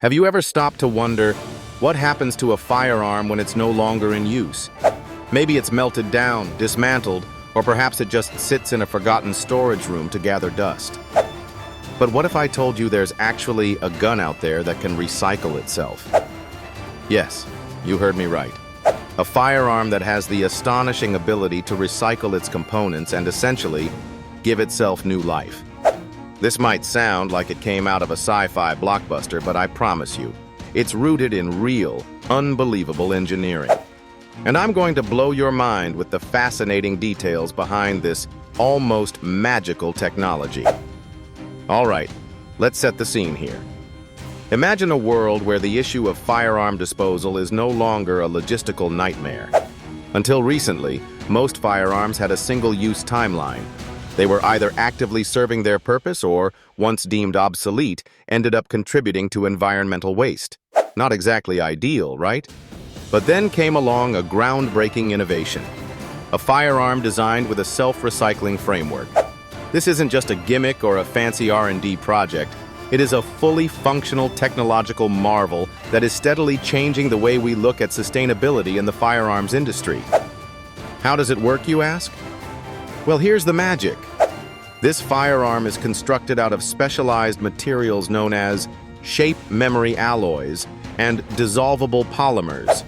Have you ever stopped to wonder what happens to a firearm when it's no longer in use? Maybe it's melted down, dismantled, or perhaps it just sits in a forgotten storage room to gather dust. But what if I told you there's actually a gun out there that can recycle itself? Yes, you heard me right. A firearm that has the astonishing ability to recycle its components and essentially give itself new life. This might sound like it came out of a sci-fi blockbuster, but I promise you, it's rooted in real, unbelievable engineering. And I'm going to blow your mind with the fascinating details behind this almost magical technology. All right, let's set the scene here. Imagine a world where the issue of firearm disposal is no longer a logistical nightmare. Until recently, most firearms had a single-use timeline. They were either actively serving their purpose or, once deemed obsolete, ended up contributing to environmental waste. Not exactly ideal, right? But then came along a groundbreaking innovation. A firearm designed with a self-recycling framework. This isn't just a gimmick or a fancy R&D project. It is a fully functional technological marvel that is steadily changing the way we look at sustainability in the firearms industry. How does it work, you ask? Well, here's the magic. This firearm is constructed out of specialized materials known as shape memory alloys and dissolvable polymers.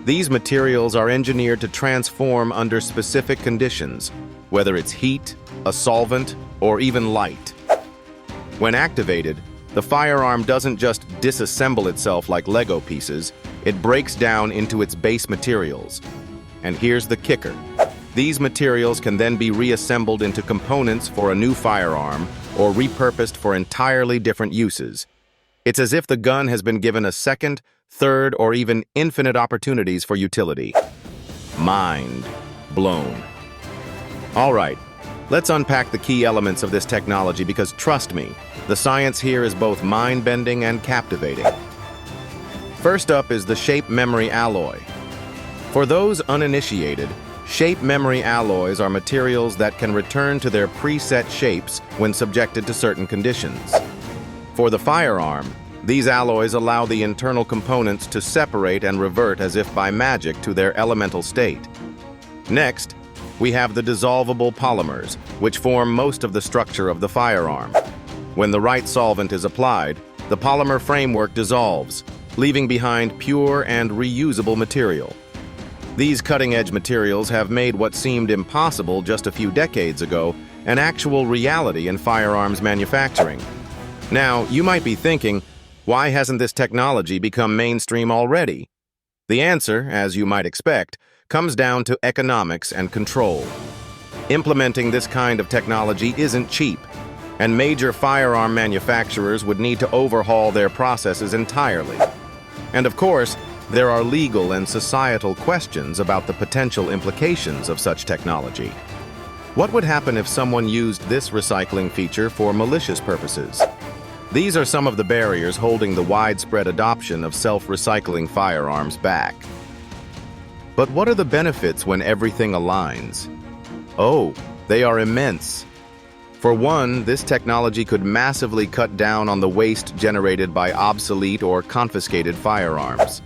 These materials are engineered to transform under specific conditions, whether it's heat, a solvent, or even light. When activated, the firearm doesn't just disassemble itself like Lego pieces, it breaks down into its base materials. And here's the kicker. These materials can then be reassembled into components for a new firearm or repurposed for entirely different uses. It's as if the gun has been given a second, third, or even infinite opportunities for utility. Mind blown. All right, let's unpack the key elements of this technology because trust me, the science here is both mind-bending and captivating. First up is the shape memory alloy. For those uninitiated, shape memory alloys are materials that can return to their preset shapes when subjected to certain conditions. For the firearm, these alloys allow the internal components to separate and revert as if by magic to their elemental state. Next, we have the dissolvable polymers, which form most of the structure of the firearm. When the right solvent is applied, the polymer framework dissolves, leaving behind pure and reusable material. These cutting-edge materials have made what seemed impossible just a few decades ago an actual reality in firearms manufacturing. Now, you might be thinking, why hasn't this technology become mainstream already? The answer, as you might expect, comes down to economics and control. Implementing this kind of technology isn't cheap, and major firearm manufacturers would need to overhaul their processes entirely. And of course, there are legal and societal questions about the potential implications of such technology. What would happen if someone used this recycling feature for malicious purposes? These are some of the barriers holding the widespread adoption of self-recycling firearms back. But what are the benefits when everything aligns? Oh, they are immense. For one, this technology could massively cut down on the waste generated by obsolete or confiscated firearms.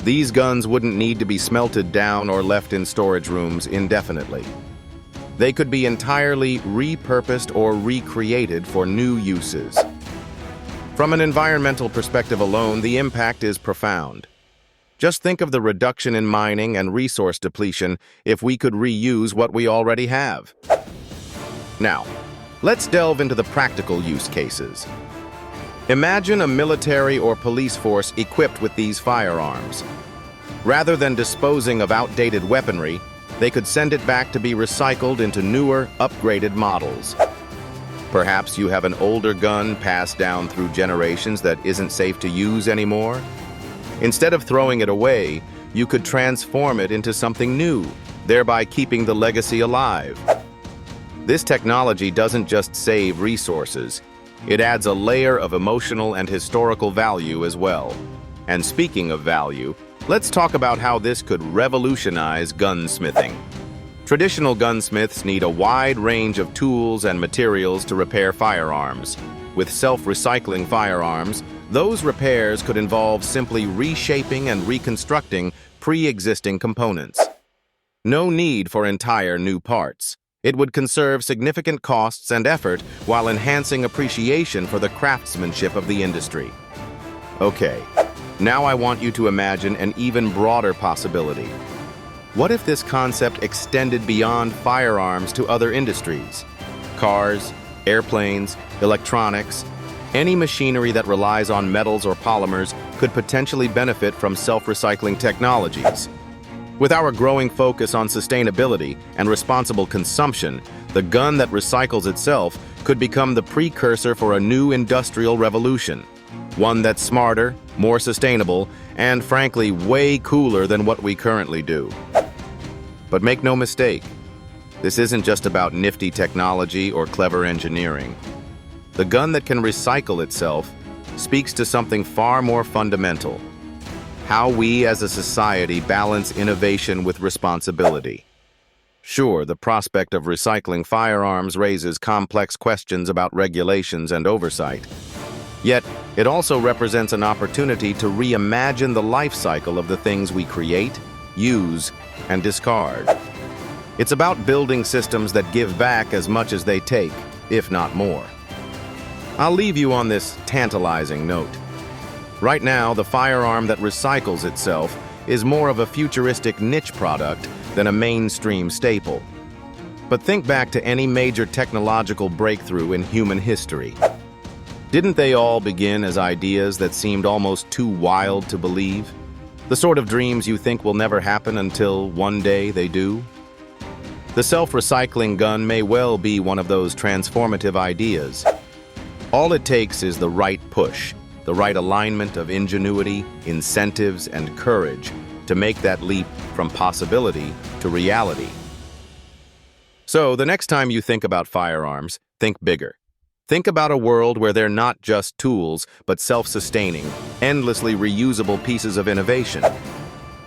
These guns wouldn't need to be smelted down or left in storage rooms indefinitely. They could be entirely repurposed or recreated for new uses. From an environmental perspective alone, the impact is profound. Just think of the reduction in mining and resource depletion if we could reuse what we already have. Now, let's delve into the practical use cases. Imagine a military or police force equipped with these firearms. Rather than disposing of outdated weaponry, they could send it back to be recycled into newer, upgraded models. Perhaps you have an older gun passed down through generations that isn't safe to use anymore. Instead of throwing it away, you could transform it into something new, thereby keeping the legacy alive. This technology doesn't just save resources, it adds a layer of emotional and historical value as well. And speaking of value, let's talk about how this could revolutionize gunsmithing. Traditional gunsmiths need a wide range of tools and materials to repair firearms. With self-recycling firearms, Those repairs could involve simply reshaping and reconstructing pre-existing components. No need for entire new parts. It would conserve significant costs and effort while enhancing appreciation for the craftsmanship of the industry. Okay, now I want you to imagine an even broader possibility. What if this concept extended beyond firearms to other industries? Cars, airplanes, electronics, any machinery that relies on metals or polymers could potentially benefit from self-recycling technologies. With our growing focus on sustainability and responsible consumption, the gun that recycles itself could become the precursor for a new industrial revolution. One that's smarter, more sustainable, and frankly, way cooler than what we currently do. But make no mistake, this isn't just about nifty technology or clever engineering. The gun that can recycle itself speaks to something far more fundamental: how we as a society balance innovation with responsibility. Sure, the prospect of recycling firearms raises complex questions about regulations and oversight. Yet, it also represents an opportunity to reimagine the life cycle of the things we create, use, and discard. It's about building systems that give back as much as they take, if not more. I'll leave you on this tantalizing note. Right now, the firearm that recycles itself is more of a futuristic niche product than a mainstream staple. But think back to any major technological breakthrough in human history. Didn't they all begin as ideas that seemed almost too wild to believe? The sort of dreams you think will never happen until one day they do? The self-recycling gun may well be one of those transformative ideas. All it takes is the right push, the right alignment of ingenuity, incentives, and courage to make that leap from possibility to reality. So, the next time you think about firearms, think bigger. Think about a world where they're not just tools, but self-sustaining, endlessly reusable pieces of innovation.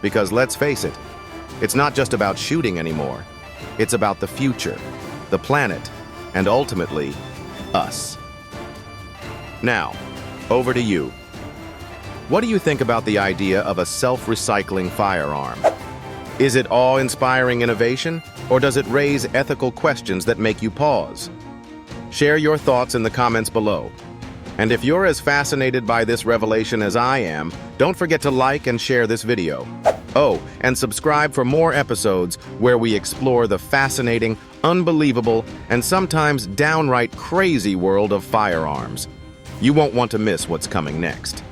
Because let's face it, it's not just about shooting anymore. It's about the future, the planet, and ultimately, us. Now, over to you. What do you think about the idea of a self-recycling firearm? Is it awe-inspiring innovation, or does it raise ethical questions that make you pause? Share your thoughts in the comments below. And if you're as fascinated by this revelation as I am, don't forget to like and share this video. Oh, and subscribe for more episodes where we explore the fascinating, unbelievable, and sometimes downright crazy world of firearms. You won't want to miss what's coming next.